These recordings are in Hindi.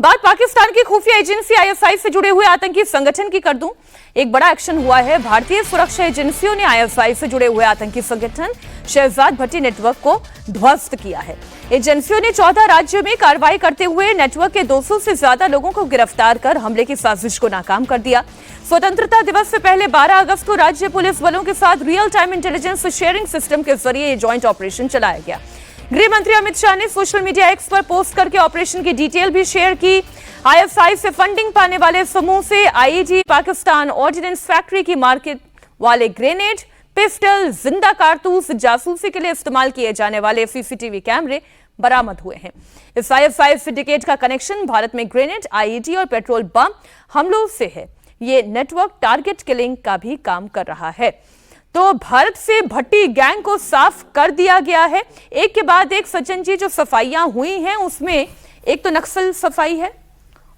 बात पाकिस्तान की खुफिया एजेंसी आईएसआई से जुड़े हुए आतंकी संगठन की कर दूं। एक बड़ा एक्शन हुआ है। भारतीय सुरक्षा एजेंसियों ने आईएसआई से जुड़े हुए आतंकी संगठन शहजाद भट्टी नेटवर्क को ध्वस्त किया है। एजेंसियों ने 14 राज्यों में कार्रवाई करते हुए नेटवर्क के 200 से ज्यादा लोगों को गिरफ्तार कर हमले की साजिश को नाकाम कर दिया। स्वतंत्रता दिवस से पहले 12 अगस्त को राज्य पुलिस बलों के साथ real time intelligence sharing system के जरिए ये ज्वाइंट ऑपरेशन चलाया गया। गृह मंत्री अमित शाह ने सोशल मीडिया एक्स पर पोस्ट करके ऑपरेशन की डिटेल भी शेयर की। आईएसआई से फंडिंग पाने वाले समूह से आईईडी, पाकिस्तान ऑर्डिनेंस फैक्ट्री की मार्केट वाले ग्रेनेड, पिस्टल, जिंदा कारतूस, जासूसी के लिए इस्तेमाल किए जाने वाले सीसीटीवी कैमरे बरामद हुए हैं। इस आईएसआई सिंडिकेट का कनेक्शन भारत में ग्रेनेड, आईईडी और पेट्रोल बम हमलों से है। ये नेटवर्क टारगेट किलिंग का भी काम कर रहा है। तो भारत से भट्टी गैंग को साफ कर दिया गया है। एक के बाद एक सचिन जी जो सफाइयां हुई हैं उसमें एक तो नक्सल सफाई है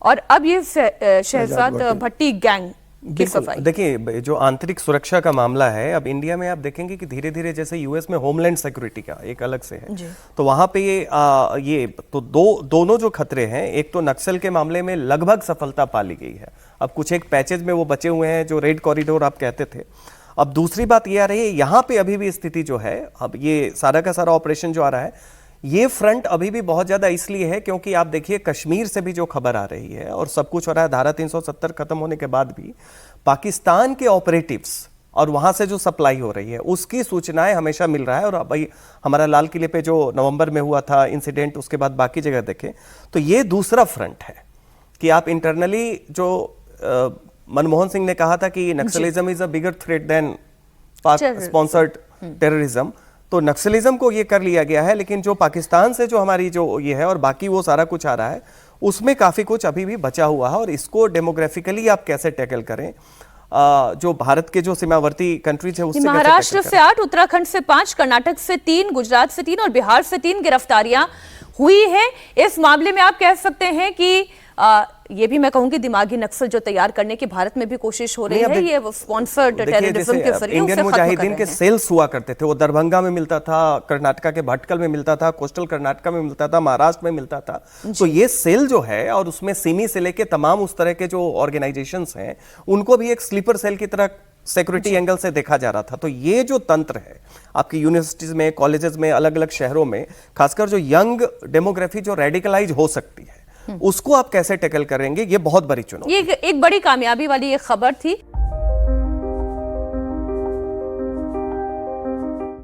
और अब ये शहजाद भट्टी गैंग की सफाई। देखिए, जो आंतरिक सुरक्षा का मामला है, अब इंडिया में आप देखेंगे कि धीरे धीरे जैसे यूएस में होमलैंड सिक्योरिटी का एक अलग से है, तो वहां पे ये तो दोनों जो खतरे हैं, एक तो नक्सल के मामले में लगभग सफलता पा ली गई है। अब कुछ एक पैचेज में वो बचे हुए हैं जो रेड कॉरिडोर आप कहते थे। अब दूसरी बात ये आ रही है, यहाँ पे अभी भी स्थिति जो है, अब ये सारा का सारा ऑपरेशन जो आ रहा है, ये फ्रंट अभी भी बहुत ज्यादा इसलिए है क्योंकि आप देखिए कश्मीर से भी जो खबर आ रही है और सब कुछ हो रहा है, धारा 370 खत्म होने के बाद भी पाकिस्तान के ऑपरेटिव्स और वहां से जो सप्लाई हो रही है उसकी सूचनाएं हमेशा मिल रहा है। और भाई हमारा लाल किले पे जो नवंबर में हुआ था इंसिडेंट, उसके बाद बाकी जगह देखें तो ये दूसरा फ्रंट है कि आप इंटरनली जो मनमोहन सिंह ने कहा था कि Naxalism is a bigger threat than Pak sponsored terrorism, तो नक्सलिज्म को ये कर लिया गया है। लेकिन जो पाकिस्तान से जो हमारी जो ये है और बाकी वो सारा कुछ आ रहा है, उसमें काफी कुछ अभी भी बचा हुआ है। और इसको डेमोग्राफिकली आप कैसे टैकल करें, जो भारत के जो सीमावर्ती कंट्रीज है उससे महाराष्ट्र से 8, उत्तराखंड से 5, कर्नाटक से 3, गुजरात से 3 और बिहार से 3 गिरफ्तारियां हुई है। इस मामले में आप कह सकते हैं कि ये भी मैं कहूंगी दिमागी नक्सल जो तैयार करने की भारत में भी कोशिश हो रही है। ये स्पॉन्सर्ड टेररिज्म के जरिए इंडियन मुजाहिदीन के सेल्स हुआ करते थे, वो दरभंगा में मिलता था, कर्नाटका के भटकल में मिलता था, कोस्टल कर्नाटका में मिलता था, महाराष्ट्र में मिलता था। तो ये सेल जो है, और उसमें सिमी से लेके तमाम उस तरह के जो ऑर्गेनाइजेशंस हैं, उनको भी एक स्लीपर सेल की तरह सिक्योरिटी एंगल से देखा जा रहा था। तो ये जो तंत्र है आपकी यूनिवर्सिटीज में, कॉलेजेस में, अलग अलग शहरों में, खासकर जो यंग डेमोग्राफी जो रेडिकलाइज हो सकती है, उसको आप कैसे टैकल करेंगे, ये बहुत बड़ी चुनौती। ये एक बड़ी कामयाबी वाली ये खबर थी।